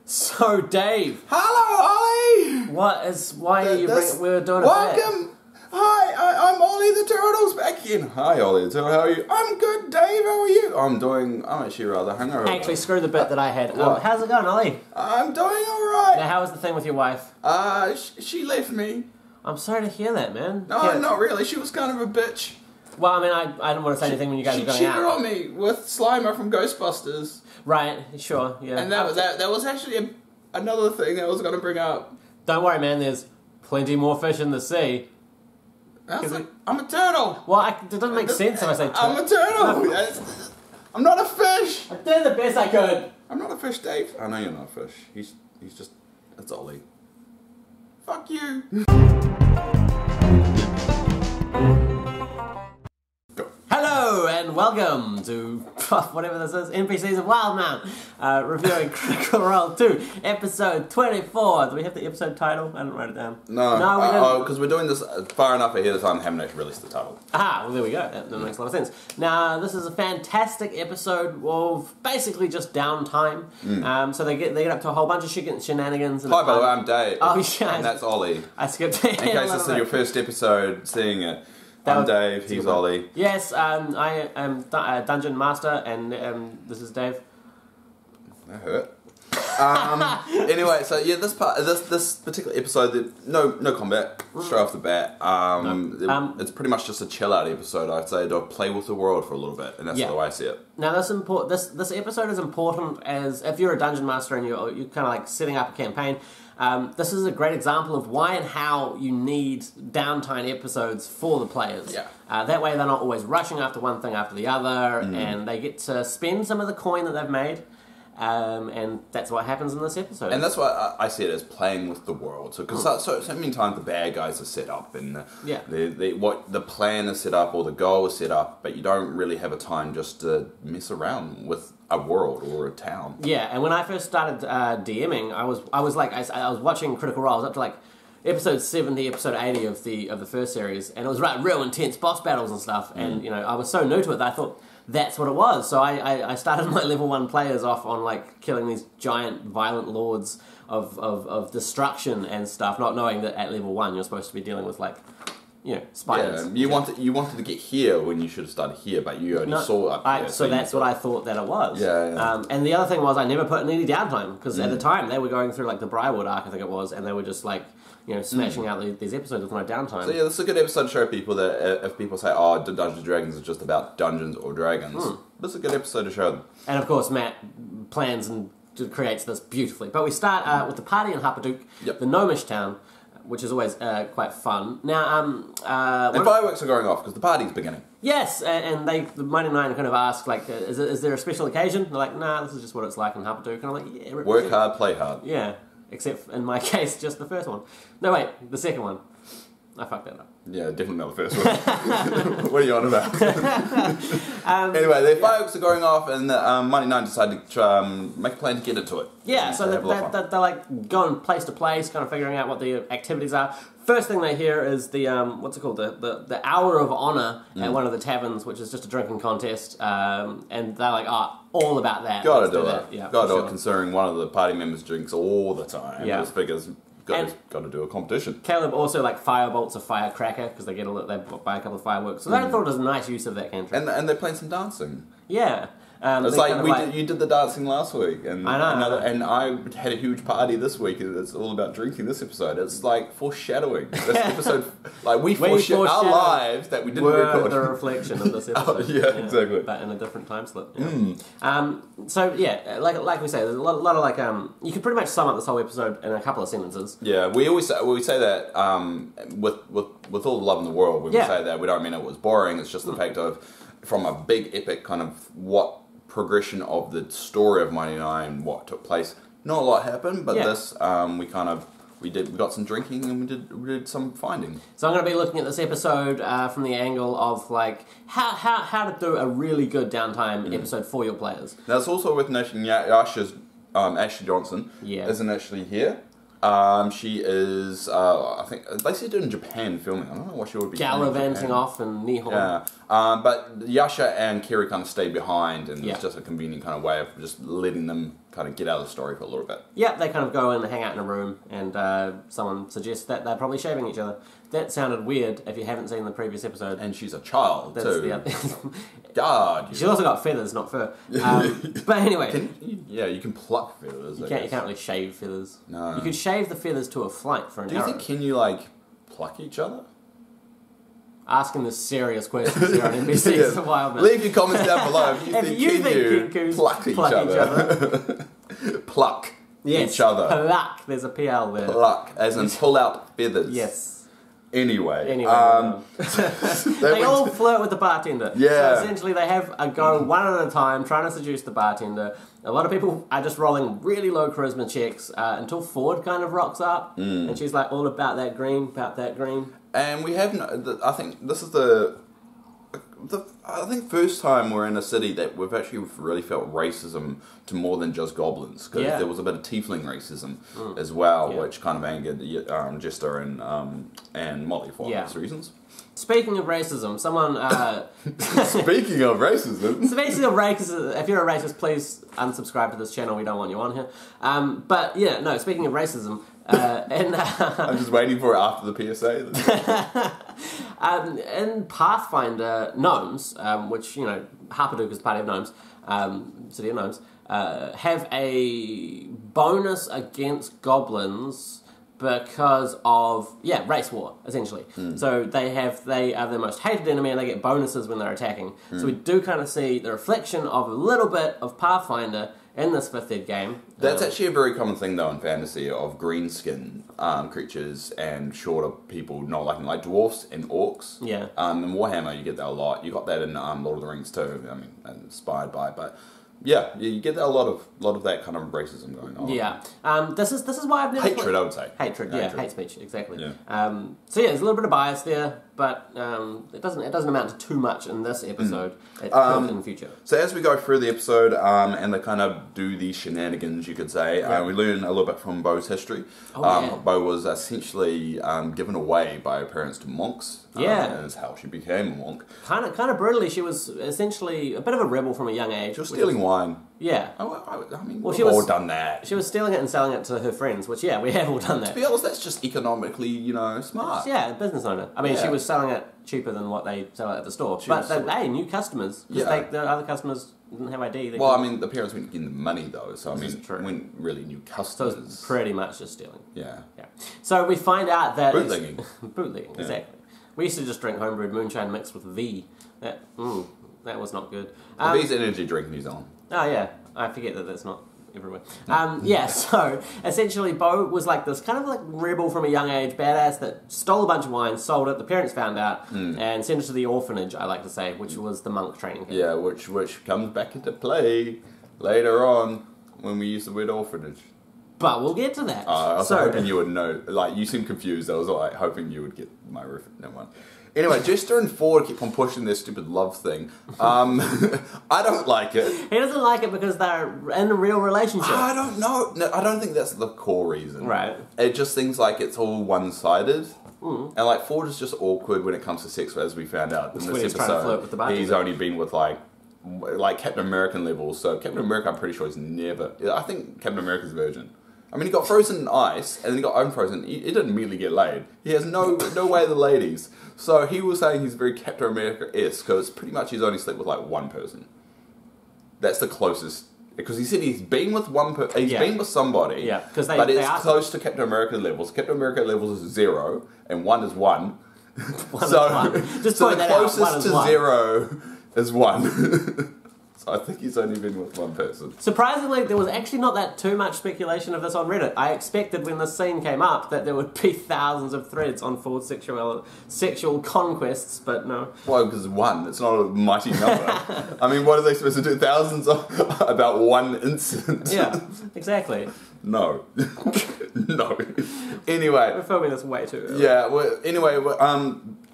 So, Dave. Hello, Ollie! Why are you we're doing a welcome! bit. Hi, I'm Ollie the Turtle's back in. Hi, Ollie the Turtle, how are you? I'm good, Dave, how are you? I'm actually rather hungover. Actually, screw the bit that I had. What? How's it going, Ollie? I'm doing alright. Now, how was the thing with your wife? She left me. I'm sorry to hear that, man. No, not really, she was kind of a bitch. Well, I mean, I didn't want to say anything when you guys were going out. She cheated on me with Slimer from Ghostbusters. Right, sure, yeah. And that was actually another thing that I was going to bring up. Don't worry, man, there's plenty more fish in the sea. I'm a turtle. Well, it doesn't make sense if I say turtle. I'm a turtle. I'm not a fish. I did the best I could. I'm not a fish, Dave. I know you're not a fish. He's just... It's Ollie. Fuck you. Go. Hello and welcome to whatever this is, NPCs of Wildemount, reviewing Critical Role 2, episode 24. Do we have the episode title? I didn't write it down. No, we didn't. Because we're doing this far enough ahead of time, haven't actually released the title. Well there we go. That makes a lot of sense. Now, this is a fantastic episode of basically just downtime. So they get up to a whole bunch of shenanigans. Hi, by the way, I'm Dave. Oh, yeah. And that's Ollie. I skipped In case this is your first episode seeing it. I'm Dave, he's Ollie. Yes, I am Dungeon Master, and this is Dave. That hurt. Anyway, so yeah, this particular episode, no combat straight off the bat. It's pretty much just a chill out episode, I'd say, to play with the world for a little bit, and that's the way I see it. Now this episode is important as if you're a dungeon master and you're kind of like setting up a campaign. This is a great example of why and how you need downtime episodes for the players. Yeah. That way they're not always rushing after one thing after the other, and they get to spend some of the coin that they've made. And that's what happens in this episode. And that's why I see it as playing with the world. So, because so many times the bad guys are set up, and what the plan is set up or the goal is set up, but you don't really have a time just to mess around with a world or a town. Yeah, and when I first started DMing, I was watching Critical Role. I was up to like episode 70, episode 80 of the first series, and it was real intense boss battles and stuff. And I was so new to it that I thought that's what it was. So I started my level 1 players off on like killing these giant violent lords of destruction and stuff, not knowing that at level 1 you're supposed to be dealing with like spiders. Yeah, you wanted to get here when you should have started here, but you only saw up here. So that's what I thought that it was. Yeah. And the other thing was I never put in any downtime, because at the time they were going through like the Briarwood arc, I think it was, and they were just like smashing out these episodes with no downtime. So yeah, this is a good episode to show people that if people say, oh, Dungeons & Dragons is just about Dungeons or Dragons, this is a good episode to show them. And of course Matt plans and creates this beautifully. But we start with the party in Hupperdook, the gnomish town, which is always quite fun. Now, and fireworks are going off because the party's beginning. Yes, and the Mighty Nein kind of ask, like, is there a special occasion? They're like, nah, this is just what it's like in Hupperdook. And I'm like, yeah. Work hard, play hard. Yeah, except in my case, just the first one. No, wait, the second one. I fucked that up. Yeah, definitely not the first one. What are you on about? Anyway, the fireworks are going off, and Mighty Nein decided to make a plan to get into it. Yeah, so they're like going place to place, kind of figuring out what the activities are. First thing they hear is the what's it called, the Hour of Honor at one of the taverns, which is just a drinking contest, and they're like, all about that. Gotta do it. Yeah, gotta do it, considering one of the party members drinks all the time. Yeah. Just figures. Got to do a competition. Caleb also like firebolts a firecracker because they buy a couple of fireworks. So I thought it was a nice use of that cantrip. And they're playing some dancing. Yeah. It's like you did the dancing last week, and I know. And I had a huge party this week, and it's all about drinking. This episode, it's like foreshadowing. This episode, like we foreshadowed our lives that we didn't record. The reflection of this episode. Exactly. But in a different time slip. Yeah. So yeah, like we say, there's a lot of like you can pretty much sum up this whole episode in a couple of sentences. Yeah, we say that with all the love in the world, when we say that, we don't mean it was boring. It's just the fact of, from a big epic kind of what progression of the story of Mighty Nein, what took place. Not a lot happened, but this we got some drinking and we did some finding. So I'm going to be looking at this episode from the angle of like how to do a really good downtime episode for your players. Now it's also worth noting Yasha's Ashley Johnson isn't actually here. She is, I think, they said in Japan filming. I don't know what she would be gallivanting off in Nihon. Yeah. But Yasha and Kerry kind of stayed behind, and it's just a convenient kind of way of just letting them kind of get out of the story for a little bit. Yeah, they kind of go in and hang out in a room, and someone suggests that they're probably shaving each other. That sounded weird if you haven't seen the previous episode. And she's a child, too. God. She's also got feathers, not fur. But anyway. You can pluck feathers, You can't really shave feathers. No. You could shave the feathers to a flight for an arrow. Do you think, can you, like, pluck each other? Asking the serious questions here on NPCs a while. Leave your comments down below if you think can you pluck each other. Pluck each other. Pluck. There's a PL there. Pluck, as in pull out feathers. Yes. Anyway, they all flirt with the bartender. Yeah. So essentially they have a go one at a time trying to seduce the bartender. A lot of people are just rolling really low charisma checks until Ford kind of rocks up. And she's like, all about that green, And we have, I think this is I think first time we're in a city that we've actually really felt racism to more than just goblins, because there was a bit of tiefling racism as well, which kind of angered Jester and Molly for obvious reasons. Speaking of racism, someone... Speaking of racism... Speaking of racism, if you're a racist, please unsubscribe to this channel, we don't want you on here. But yeah, no, speaking of racism... I'm just waiting for it after the PSA. In Pathfinder, gnomes, which, you know, Hupperdook is part of gnomes, City of Gnomes, have a bonus against goblins because of, race war, essentially. So they are the most hated enemy and they get bonuses when they're attacking. So we do kind of see the reflection of a little bit of Pathfinder in this 5th ed game. That's actually a very common thing, though, in fantasy, of green skin creatures and shorter people not liking, like dwarfs and orcs. Yeah. In Warhammer, you get that a lot. You got that in Lord of the Rings, too. I mean, inspired by, but... Yeah, you get a lot of that kind of racism going on. Yeah, this is why I've never hatred. I would say hatred. Hate speech, exactly. Yeah. So yeah, there's a little bit of bias there, but it doesn't amount to too much in this episode. It could in the future. So as we go through the episode, and they kind of do these shenanigans, you could say, we learn a little bit from Beau's history. Beau was essentially given away by her parents to monks. Is how she became a monk. Kind of brutally, she was essentially a bit of a rebel from a young age. She was stealing wine. Yeah. I mean, we've all done that. She was stealing it and selling it to her friends, which, we have all done that. To be honest, that's just economically, smart. Yeah, a business owner. I mean, she was selling it cheaper than what they sell it at the store. But they new customers. Because the other customers didn't have ID. Well, I mean, the parents weren't getting the money, though. So, I mean, weren't really new customers. So it's pretty much just stealing. Yeah. So we find out that... Bootlegging. Bootlegging, exactly. We used to just drink homebrewed moonshine mixed with V. That was not good. V's energy drink in New Zealand. Oh, yeah. I forget that that's not everywhere. So essentially Beau was like this kind of like rebel from a young age, badass that stole a bunch of wine, sold it, the parents found out, and sent it to the orphanage, I like to say, which was the monk training camp. Yeah, which comes back into play later on when we use the word orphanage. But we'll get to that. I was hoping you would know. Like, you seem confused. I was like hoping you would get my reference. Never mind. Anyway, Jester and Ford keep on pushing their stupid love thing. I don't like it. He doesn't like it because they're in a real relationship. I don't know. No, I don't think that's the core reason. Right. It just seems like it's all one-sided. And like Ford is just awkward when it comes to sex, as we found out in this episode. Trying to flirt with the bartender. He's only been with like Captain American levels. So Captain America, I'm pretty sure, he's never... I think Captain America's a virgin. I mean, he got frozen in ice, and then he got unfrozen. He didn't immediately get laid. He has no way of the ladies. So he was saying he's very Captain America-esque, because pretty much he's only slept with like one person. That's the closest. Because he said he's been with one person. He's been with somebody. Yeah, because but it's close to Captain America levels. Captain America levels is 0, and 1 is 1. Just so point the that out. closest to 0 is 1. I think he's only been with one person. Surprisingly, there was actually not that too much speculation of this on Reddit. I expected when this scene came up that there would be thousands of threads on Ford's sexual conquests, but no. Well, because 1, it's not a mighty number. I mean, what are they supposed to do? Thousands about one incident? Yeah, exactly. No. No. Anyway. We're filming this way too early. Yeah, well, anyway,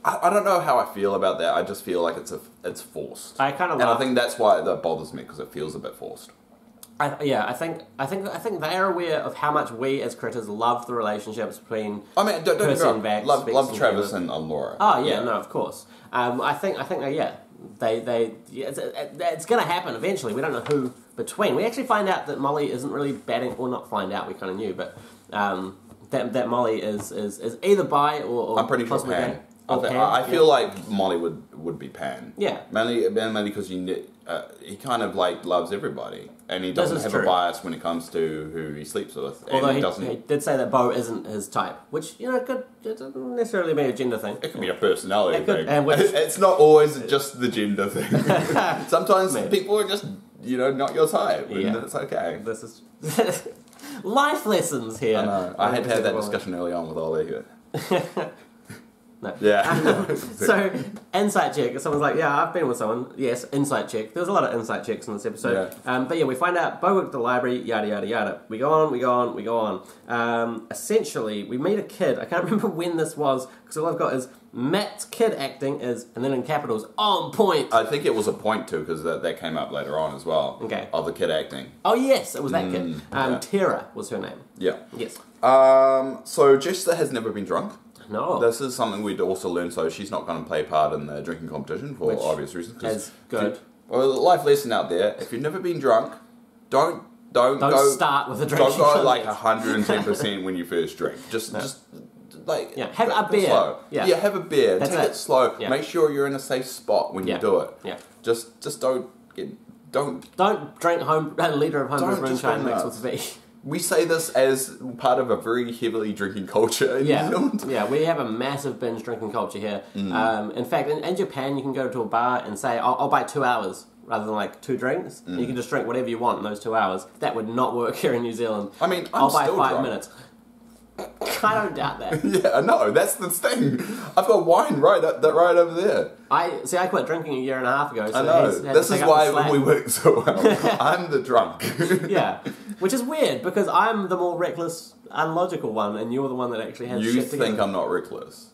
I don't know how I feel about that. I just feel like it's forced. I kind of, and I think that's why that bothers me, because it feels a bit forced. I think they are aware of how much we as critters love the relationships between. I mean, don't get me wrong. Vax, love Travis and Laura. Oh yeah, no, of course. I think it's going to happen eventually. We don't know who between. We actually find out that Molly isn't really batting, or not find out, we kind of knew, but that Molly is either bi or I'm pretty sure Pan. I feel like Molly would be Pan. Yeah. Mainly because he kind of like loves everybody, and he doesn't have a bias when it comes to who he sleeps with. Although he did say that Bo isn't his type, which could it doesn't necessarily be a gender thing. It could be a personality thing. And it's not always just the gender thing. Sometimes people are just not your type, and it's okay. This is life lessons here. I know. I had to have that discussion early on with Ollie here. No. Yeah. So, insight check. Someone's like, yeah, I've been with someone. Yes, insight check. There was a lot of insight checks in this episode. Yeah. But we find out Bo worked at the library, yada, yada, yada. We go on. Essentially, we meet a kid. I can't remember when this was, because all I've got is Matt's kid acting is, and then in capitals, on point. I think it was a point too, because that came up later on as well. Okay. Of the kid acting. Oh, yes, it was that kid. Tara was her name. Yeah. Yes. So Jester has never been drunk. No. This is something we'd also learned, so she's not going to play part in the drinking competition for obvious reasons. That's good. Life lesson out there, if you've never been drunk, don't go start with a drinking Don't go like 110% when you first drink. Just like... Yeah, have a beer. Slow. Yeah, have a beer. That's Take it slow. Yeah. Make sure you're in a safe spot when you do it. Yeah. Just don't drink a litre of homebrew moonshine mixed with V. We say this as part of a very heavily drinking culture in New Zealand. Yeah, we have a massive binge drinking culture here. In fact, in Japan, you can go to a bar and say, I'll buy 2 hours rather than like 2 drinks. And you can just drink whatever you want in those 2 hours. That would not work here in New Zealand. I mean, I'll buy still 5 drunk. minutes. I don't doubt that. Yeah, I know. That's the thing. I've got wine right over there. I quit drinking a year and a half ago. So I know. This is why we work so well. I'm the drunk. Yeah, which is weird because I'm the more reckless, unlogical one, and you're the one that actually has. You shit think together. I'm not reckless?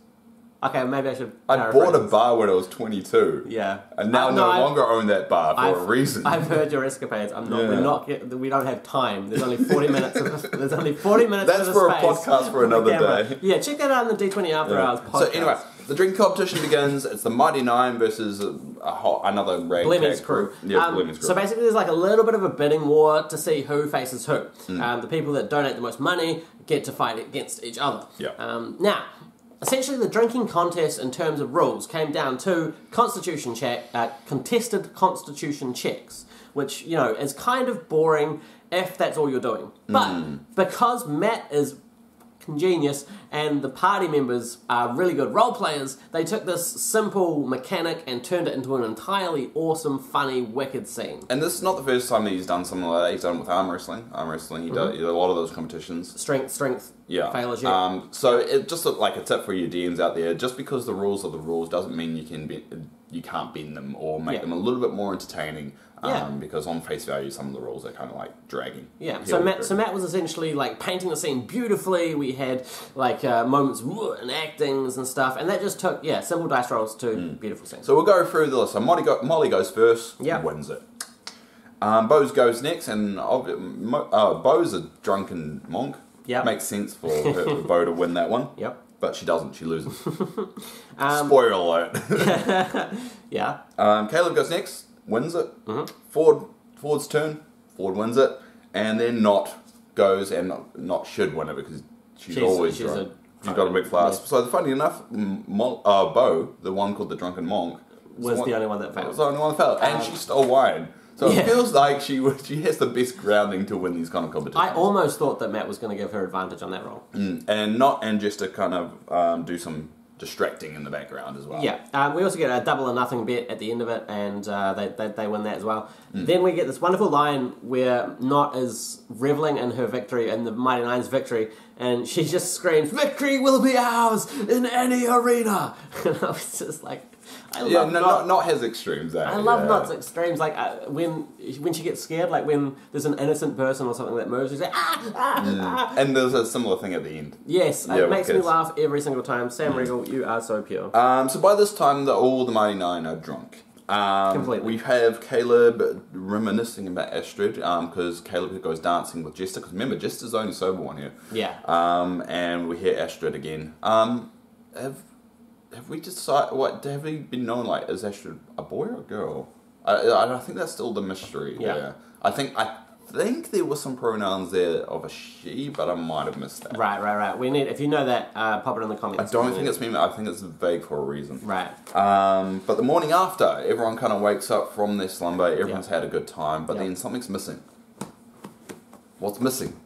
Okay, maybe I should. I bought a bar when I was 22. Yeah, and now no longer own that bar for a reason. I've heard your escapades. I'm not. We don't have time. There's only 40 minutes. There's only 40 minutes. That's for a podcast for another day. Yeah, check that out in the D20 After Hours podcast. So anyway, the drinking competition begins. It's the Mighty Nein versus another ragtag crew. Yeah, Blemmings crew. So basically, there's like a little bit of a bidding war to see who faces who. The people that donate the most money get to fight against each other. Yeah. Now, essentially, the drinking contest in terms of rules came down to contested constitution checks, which is kind of boring if that's all you're doing. But because Matt is genius and the party members are really good role players, they took this simple mechanic and turned it into an entirely awesome, funny, wicked scene. And this is not the first time that he's done something like that. He's done it with arm wrestling. He does a lot of those competitions. Strength. Yeah. Failures, yeah. So it just looked like a tip for your DMs out there. Just because the rules are the rules doesn't mean you can't bend them or make them a little bit more entertaining. Because on face value, some of the rules are kind of like dragging. Yeah. So Matt was essentially like painting the scene beautifully. We had like moments and actings and stuff, and that just took simple dice rolls to beautiful scenes. So we'll go through the list. So Molly goes first. Yeah. Wins it. Bose goes next, and Bo's a drunken monk. Yeah. Makes sense for Bo to win that one. Yep. But she doesn't. She loses. Spoiler alert. Yeah. Caleb goes next. Wins it. Ford's turn. Ford wins it. And then Not goes and Not should win it because she's always drunk. She's got a big flask. Yeah. So funny enough, Bo, the one called the drunken monk, was the only one that failed. Was the only one that failed. And she stole wine. So it feels like she has the best grounding to win these kind of competitions. I almost thought that Matt was going to give her advantage on that role. And just to kind of do some distracting in the background as well. Yeah. We also get a double or nothing bet at the end of it, and they win that as well. Then we get this wonderful line where Not is reveling in her victory, in the Mighty Nein's victory, and she just screams, "Victory will be ours in any arena!" And I was just like... Not has extremes. I love Not's extremes. Like when she gets scared, like when there's an innocent person or something that moves, she's like And there's a similar thing at the end. Yes, it makes me laugh every single time. Sam Riegel, you are so pure. So by this time, all the Mighty Nein are drunk. Completely. We have Caleb reminiscing about Astrid because Caleb goes dancing with Jester. Because remember, Jester's the only sober one here. Yeah. And we hear Astrid again. have we decided what have we been known like? Is Astrid a boy or a girl? I think that's still the mystery. Yeah. I think there were some pronouns there of a she, but I might have missed that. Right. We need, if you know that, pop it in the comments. I don't think it's me. I think it's vague for a reason. Right. But the morning after, everyone kind of wakes up from their slumber. Everyone's had a good time, but then something's missing. What's missing?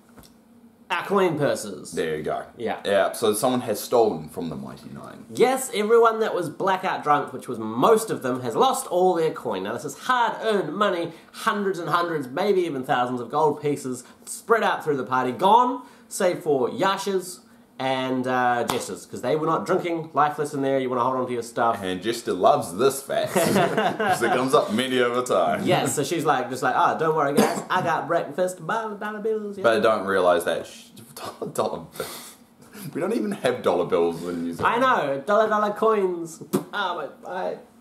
Our coin purses. There you go. Yeah. So someone has stolen from the Mighty Nein. Yes, everyone that was blackout drunk, which was most of them, has lost all their coin. Now this is hard-earned money, hundreds and hundreds, maybe even thousands of gold pieces spread out through the party, gone, save for Yashas and Jesters, because they were not drinking. Lifeless in there, you want to hold on to your stuff. And Jester loves this fact, because it comes up many of a time. Yes, so she's like, oh, don't worry guys, I got breakfast, $1 bills. Yeah. But I don't realise that dollar bills. We don't even have dollar bills in New Zealand. I know, dollar coins.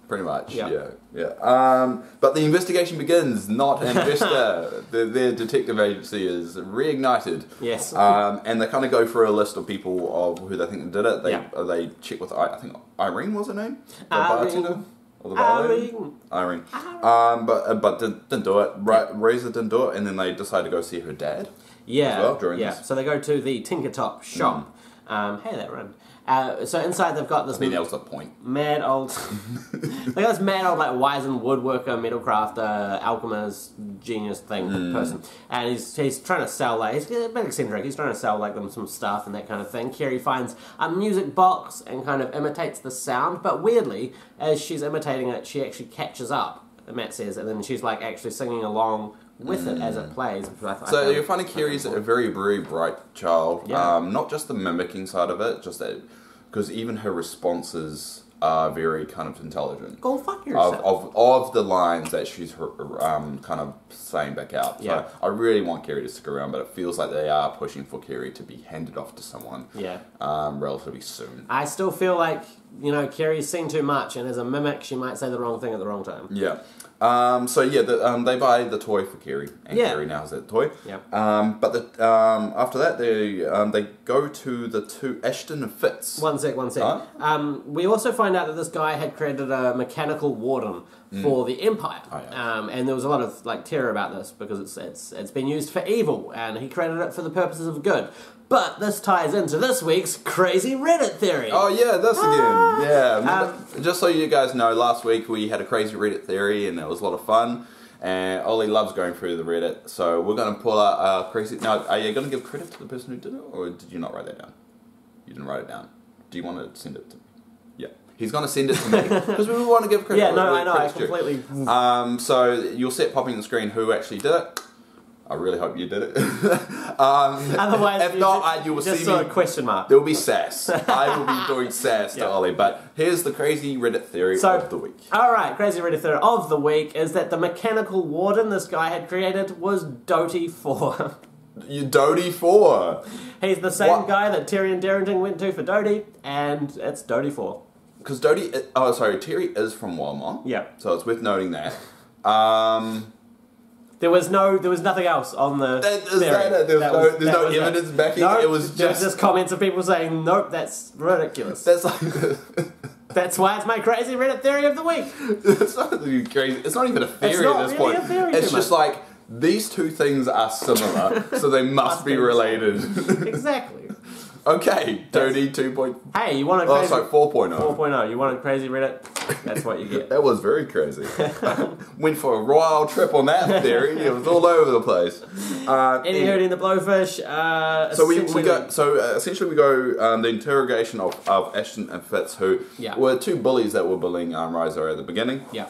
Pretty much, yeah. But the investigation begins, not an investor. Their detective agency is reignited. Yes. And they kind of go through a list of people of who they think did it. They check with, I think Irene was her name? The bartender? Or the bar lady? Irene. But didn't do it. Razor didn't do it, and then they decide to go see her dad. Yeah. As well, during this. So they go to the Tinkertop shop. Hey, that rhymed. So inside they've got this... I mean, that was the point. Mad old... they got this mad old, like, wizened woodworker, metal crafter, alchemist, genius thing, person. And he's trying to sell, like... He's a bit eccentric. He's trying to sell, like, them some stuff and that kind of thing. Kerry finds a music box and kind of imitates the sound. But weirdly, as she's imitating it, she actually catches up, Matt says. And then she's, like, actually singing along with it as it plays. So you're finding Kerry's a very, very bright child. Yeah. Not just the mimicking side of it, just that... Because even her responses are very kind of intelligent. Go fuck yourself. Of the lines that she's kind of saying back out. So I really want Kerry to stick around, but it feels like they are pushing for Kerry to be handed off to someone relatively soon. I still feel like, Kerry's seen too much, and as a mimic, she might say the wrong thing at the wrong time. Yeah. They buy the toy for Kerry, and Kerry now has that toy. Yeah. But after that, they go to the two Ashton and Fitz. One sec. We also find out that this guy had created a mechanical warden for the Empire. Oh, yeah. And there was a lot of terror about this because it's been used for evil, and he created it for the purposes of good. But this ties into this week's crazy Reddit theory. Oh yeah, this again. Yeah. Just so you guys know, last week we had a crazy Reddit theory and it was a lot of fun. And Ollie loves going through the Reddit, so we're going to pull out a crazy... Now, are you going to give credit to the person who did it, or did you not write that down? You didn't write it down. Do you want to send it to me? Yeah. He's going to send it to me, because we want to give credit. Yeah, no, I know, I completely... So you'll see it popping on the screen who actually did it. I really hope you did it. Otherwise, if not, you will just see me. A question mark. There will be sass. I will be doing sass to Ollie. But here's the crazy Reddit theory of the week. All right, crazy Reddit theory of the week is that the mechanical warden this guy had created was Doty 4. Doty 4. He's the same guy that Tyrion Darrington went to for Doty, and it's Doty 4. Because Terry is from Wildemount. Yeah. So it's worth noting that. There was nothing else on the theory. There's no evidence backing it. It was just comments of people saying, nope, that's ridiculous. That's like... That's why it's my crazy Reddit theory of the week. It's not crazy. It's not even a theory at this point. It's just like, these two things are similar, so they must be related. Exactly. Okay, Tony 2.0. Hey, you want a crazy... 4.0. 4.0. You want a crazy Reddit? That's what you get. That was very crazy. Went for a wild trip on that theory. It was all over the place. Eddie Hurdy and the Blowfish. Essentially we go the interrogation of Ashton and Fitz, who were two bullies that were bullying Riser at the beginning. Yeah.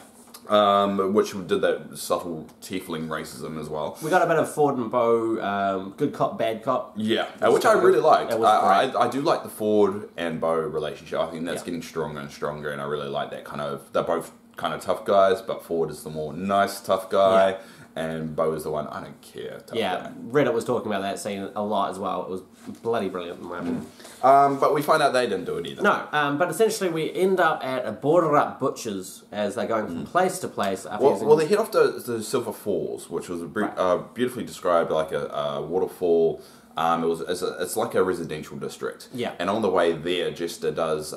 Which did that subtle tiefling racism as well. We got a bit of Ford and Bo, good cop, bad cop. Yeah, which I really liked. I do like the Ford and Bo relationship. I think that's getting stronger and stronger, and I really like that kind of... They're both kind of tough guys, but Ford is the more nice tough guy, and Bo is the one I don't care tough guy. Reddit was talking about that scene a lot as well. It was bloody brilliant in my opinion. But we find out they didn't do it either. No, but essentially we end up at a border-up butcher's as they're going from place to place. Well, they head off to the Silver Falls, which was beautifully described like a waterfall It's like a residential district. Yeah. And on the way there, Jester does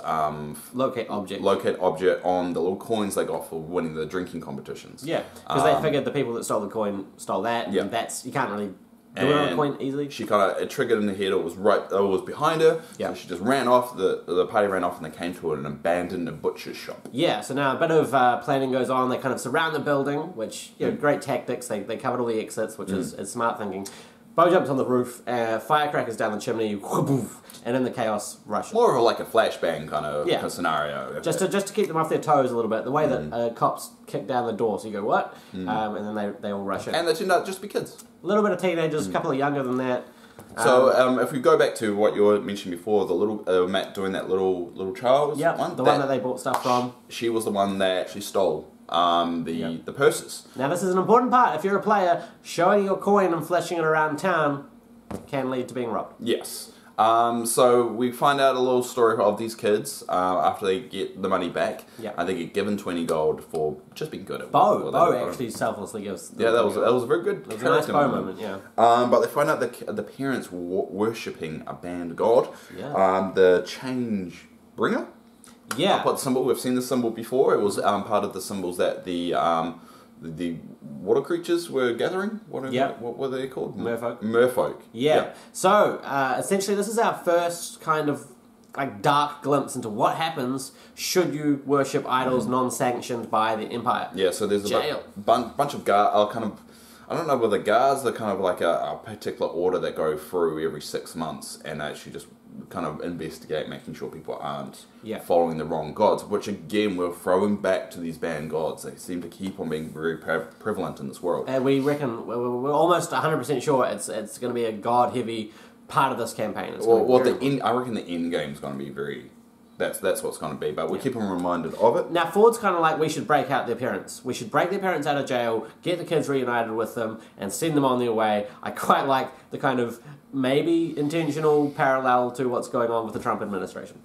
locate object on the little coins they got for winning the drinking competitions. Yeah, because they figured the people that stole the coin stole that, and that's you can't really do it on a coin easily. She it triggered in the head. It was behind her. Yeah. So she just ran off. The party ran off, and they came to an abandoned butcher's shop. Yeah. So now a bit of planning goes on. They kind of surround the building, which great tactics. They covered all the exits, which is smart thinking. Bo jumps on the roof, firecrackers down the chimney, and in the chaos rushes. More of a flashbang kind of scenario. Just to keep them off their toes a little bit. The way that cops kick down the door, so you go, what? And then they all rush in. And they turned out just to be kids. A little bit of teenagers, a couple of younger than that. So if we go back to what you mentioned before, the little Matt doing that little child one. The one that they bought stuff from. She was the one that actually stole the purses. Now this is an important part. If you're a player, showing your coin and flashing it around town can lead to being robbed. Yes. So we find out a little story of these kids after they get the money back. Yeah. They get given 20 gold for just being good at Bo actually selflessly gives. That was a very good. It was a nice Bo moment. Yeah. But they find out the parents worshipping a band god. Yeah. The change bringer. Yeah. Up the symbol. We've seen the symbol before. It was part of the symbols that the water creatures were gathering. What were they called? Merfolk. Yeah. So essentially, this is our first kind of dark glimpse into what happens should you worship idols non-sanctioned by the Empire. Yeah. So there's a bunch of I don't know whether guards are kind of like a particular order that go through every 6 months and actually just kind of investigate, making sure people aren't following the wrong gods, which again we're throwing back to these banned gods. They seem to keep on being very prevalent in this world. And we reckon, we're almost 100% sure it's going to be a god-heavy part of this campaign. I reckon the end game's going to be very... That's what it's going to be, but we keep them reminded of it. Now, Ford's kind of like, we should break out their parents. We should break their parents out of jail, get the kids reunited with them, and send them on their way. I quite like the kind of maybe intentional parallel to what's going on with the Trump administration.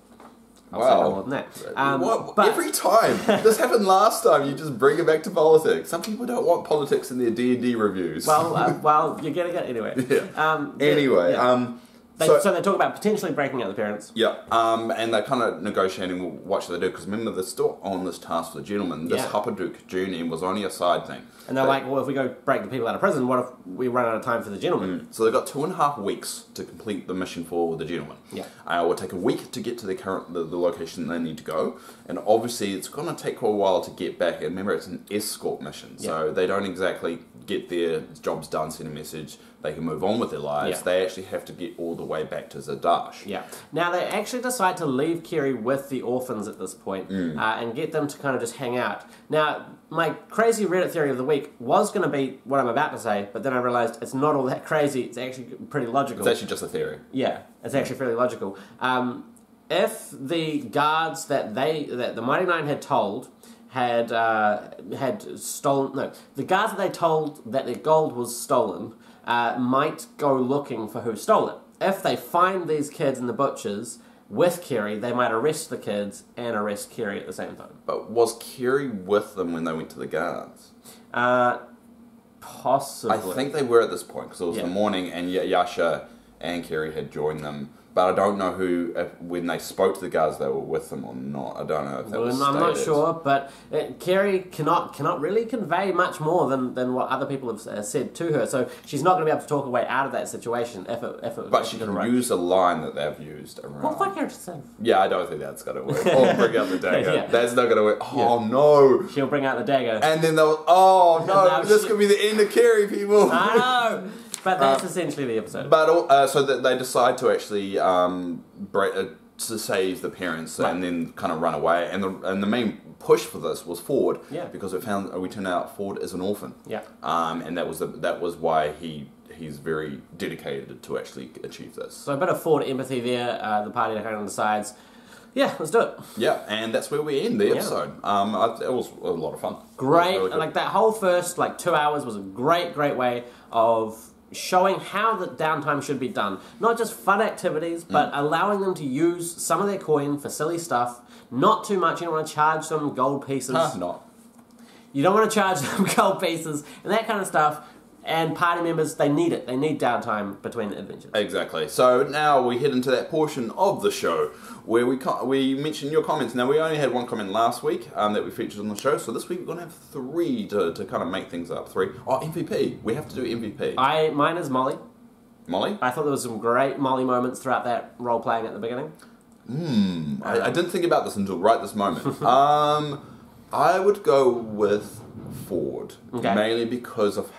I'll say no more than that. But every time. This happened last time. You just bring it back to politics. Some people don't want politics in their D&D reviews. Well, you're getting it anyway. Yeah. So they talk about potentially breaking out the parents. Yeah, and they're kind of negotiating what should they do, because remember, they're still on this task for the gentleman. This Hupperdook journey was only a side thing. And they're like, well, if we go break the people out of prison, what if we run out of time for the gentleman? So they've got 2.5 weeks to complete the mission for the gentleman. Yeah. It will take a week to get to the location they need to go, and obviously it's going to take a while to get back. And remember, it's an escort mission, so they don't exactly get their jobs done, send a message, they can move on with their lives. They actually have to get all the way back to Zadash. Yeah. Now, they actually decide to leave Kiri with the orphans at this point, and get them to kind of just hang out. Now, my crazy Reddit theory of the week was going to be what I'm about to say, but then I realised it's not all that crazy. It's actually pretty logical. It's actually just a theory. Yeah, it's actually fairly logical. If the guards that the Mighty Nein had told had stolen... No, the guards that they told that their gold was stolen might go looking for who stole it. If they find these kids in the butchers with Kiri, they might arrest the kids and arrest Kiri at the same time. But was Kiri with them when they went to the guards? Possibly. I think they were at this point, because it was the morning and Yasha and Kiri had joined them. But I don't know when they spoke to the guards, they were with them or not. I don't know if that was stated. I'm not sure, but Kiri cannot really convey much more than what other people have said to her. So she's not going to be able to talk her way out of that situation if it. But she can use a line that they've used around. What fuck character say? Yeah, I don't think that's going to work. Or bring out the dagger. That's not going to work. Oh no! She'll bring out the dagger, and then they'll. This could be the end of Kiri, people. I know. But that's essentially the episode. But so that they decide to actually to save the parents and then kind of run away. And the main push for this was Ford, because we turned out Ford is an orphan. Yeah. And that was why he's very dedicated to actually achieve this. So a bit of Ford empathy there. The party kind of decides, yeah, let's do it. Yeah, and that's where we end the episode. It was a lot of fun. Great. Like that whole first 2 hours was a great way of showing how the downtime should be done. Not just fun activities, but allowing them to use some of their coin for silly stuff. Not too much. You don't want to charge them gold pieces. Not. You don't want to charge them gold pieces and that kind of stuff. And party members, they need it. They need downtime between adventures. Exactly. So now we head into that portion of the show where we mention your comments. Now, we only had one comment last week that we featured on the show, so this week we're going to have 3 to kind of make things up. 3. Oh, MVP. We have to do MVP. Mine is Molly. Molly? I thought there was some great Molly moments throughout that role-playing at the beginning. I didn't think about this until right this moment. I would go with Ford, mainly because of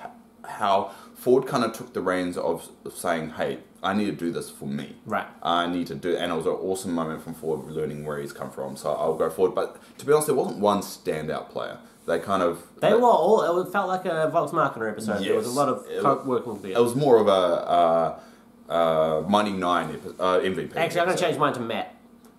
how Ford kind of took the reins of saying, hey, I need to do this for me. Right. I need to do, and it was an awesome moment from Ford learning where he's come from, so I'll go Ford. But to be honest, there wasn't one standout player. They kind of... They were all... It felt like a Vox Machina episode. Yes. There was a lot of folk working together. It was more of a Mighty Nein MVP. Actually, I'm going to change mine to Matt.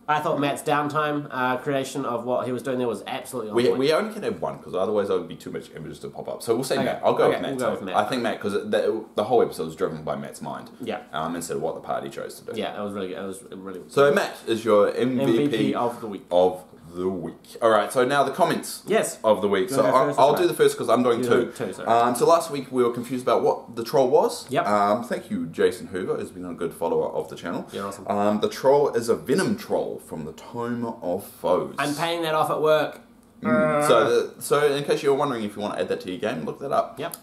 I thought Matt's downtime creation of what he was doing there was absolutely on point. We only can have one, because otherwise there would be too much images to pop up. So we'll say Matt. I'll go with Matt. We'll go with Matt. I think Matt, because the whole episode was driven by Matt's mind. Yeah. Instead of what the party chose to do. Yeah, it was really So Matt is your MVP of the week. All right, so now the comments of the week. So I'll do the first because I'm doing 2. So last week we were confused about what the troll was. Yep. Thank you, Jason Hoover, who's been a good follower of the channel. You're awesome. The troll is a venom troll from the Tome of Foes. I'm paying that off at work. So in case you're wondering if you want to add that to your game, look that up. Yep.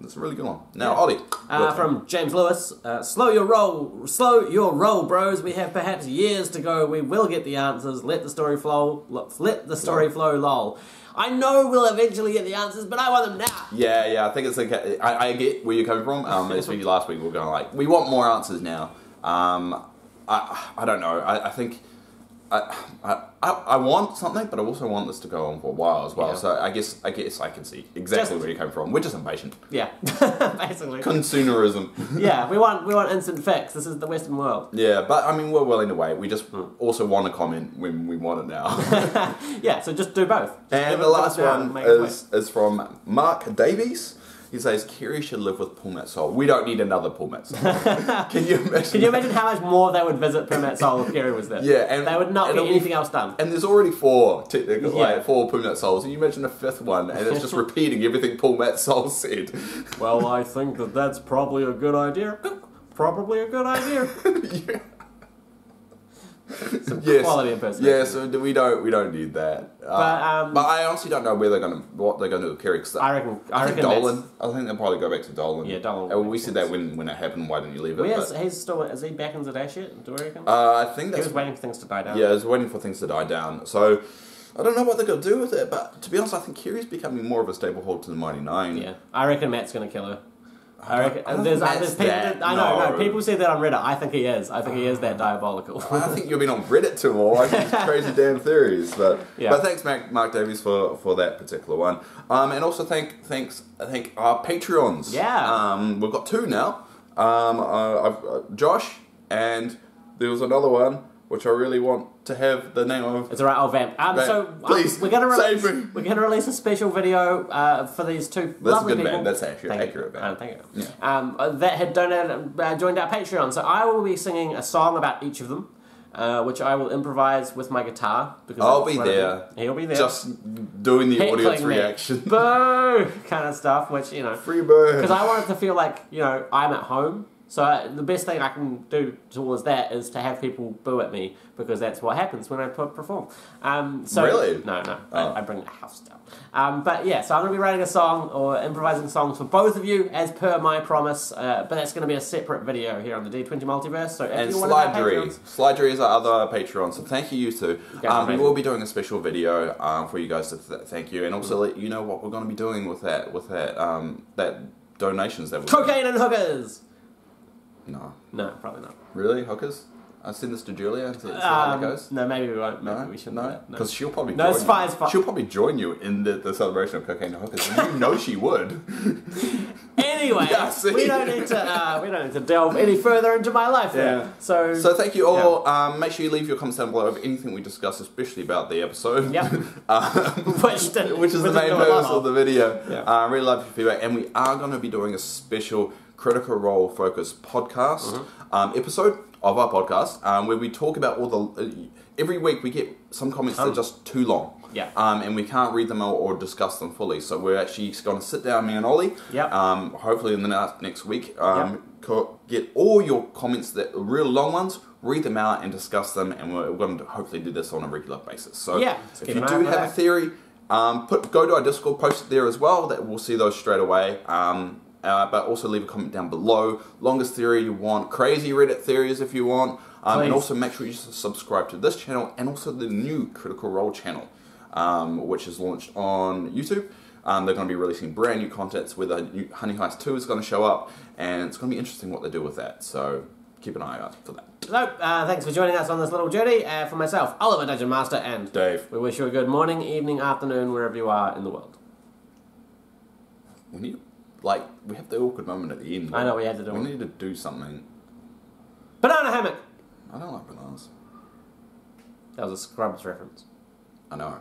That's a really good one. Now, Ollie. From James Lewis, slow your roll, bros. We have perhaps years to go. We will get the answers. Let the story flow. Lol. I know we'll eventually get the answers, but I want them now. Yeah. I think it's okay. I get where you're coming from. Especially last week, we were going like, we want more answers now. I don't know. I think. I want something, but I also want this to go on for a while as well. Yeah. So I guess I can see exactly where you come from. We're just impatient. Yeah, basically. Consumerism. Yeah, we want instant fix. This is the Western world. Yeah, but I mean we're willing to wait. We just also want to comment when we want it now. Yeah, so just do both. And the last one is from Mark Davies. He says, Kiri should live with Pumat Sol. We don't need another Pumat Sol. Can you imagine? Can you imagine how much more they would visit Pumat Sol if Kiri was there? Yeah, and they would not get anything else done. And there's already 4 technically, like 4 Pumat Sols. And you imagine a 5th one, and it's just repeating everything Pumat Sol said. Well, I think that's probably a good idea. Probably a good idea. Yeah. Some quality impersonation. Yeah, so we don't need that. But I honestly don't know what they're going to do with Kiri. I reckon Dolan. I think they'll probably go back to Dolan. Yeah, Dolan. We said that when it happened. Why didn't you leave it? Well, is he back in Zadash yet? Do you reckon? I think he was waiting for things to die down. Yeah, he was waiting for things to die down. So I don't know what they're going to do with it. But to be honest, I think Kiri's becoming more of a staple hold to the Mighty Nein. Yeah, I reckon Matt's going to kill her. I reckon there's people. No. People say that on Reddit. I think he is. I think he is that diabolical. I think you've been on Reddit too more. I think it's crazy damn theories. But thanks, Mark Davies, for that particular one. And also thank our Patreons. Yeah. We've got 2 now. Josh, and there was another one which I really want to have the name of. It's alright, I'll vamp. Please, we're going to release a special video for these 2 lovely people. That's actually accurate, man. Thank you. Yeah. That had joined our Patreon. So I will be singing a song about each of them, which I will improvise with my guitar. Because I'll be there. He'll be there. Just doing the audience reaction. Boo! Kind of stuff, which, Free bird. Because I want it to feel like, I'm at home. So the best thing I can do towards that is to have people boo at me, because that's what happens when I perform. Really? No. I bring the house down. But yeah, so I'm going to be writing a song or improvising songs for both of you as per my promise. But that's going to be a separate video here on the D20 Multiverse. So if you want Slidry is our other Patreon. So thank you two. We will be doing a special video for you guys to thank you, and also let you know what we're going to be doing with that donations that cocaine and hookers. No, probably not. Really, hookers? I'll send this to Julia and see how it goes. No, maybe we won't. Maybe we shouldn't. No, because she'll probably it's fine. She'll probably join you in the celebration of cocaine and hookers. And you know she would. Anyway, we don't need to delve any further into my life. Yeah. So thank you all. Yeah. Make sure you leave your comments down below of anything we discuss, especially about the episode. Yep. Which is the main purpose of the video. Yeah. I really love your feedback, and we are going to be doing a special Critical Role focused podcast. episode of our podcast where we talk about all the... every week we get some comments that are just too long. Yeah. And we can't read them or discuss them fully. So we're actually going to sit down, me and Ollie, hopefully in the next week, get all your comments that are real long ones, read them out and discuss them, and we're going to hopefully do this on a regular basis. So if you do have a theory, go to our Discord, post it there as well, that we'll see those straight away. But also leave a comment down below. Longest theory you want, crazy Reddit theories if you want, and also make sure you subscribe to this channel and also the new Critical Role channel, which is launched on YouTube. They're going to be releasing brand new contents where the new Honey Heist 2 is going to show up, and it's going to be interesting what they do with that, so keep an eye out for that. So, thanks for joining us on this little journey. For myself, Oliver, Dungeon Master, and Dave. We wish you a good morning, evening, afternoon, wherever you are in the world. We need, we have the awkward moment at the end. I know, we had to do it. We need to do something. Banana hammock! I don't like bananas. That was a Scrubs reference. I know.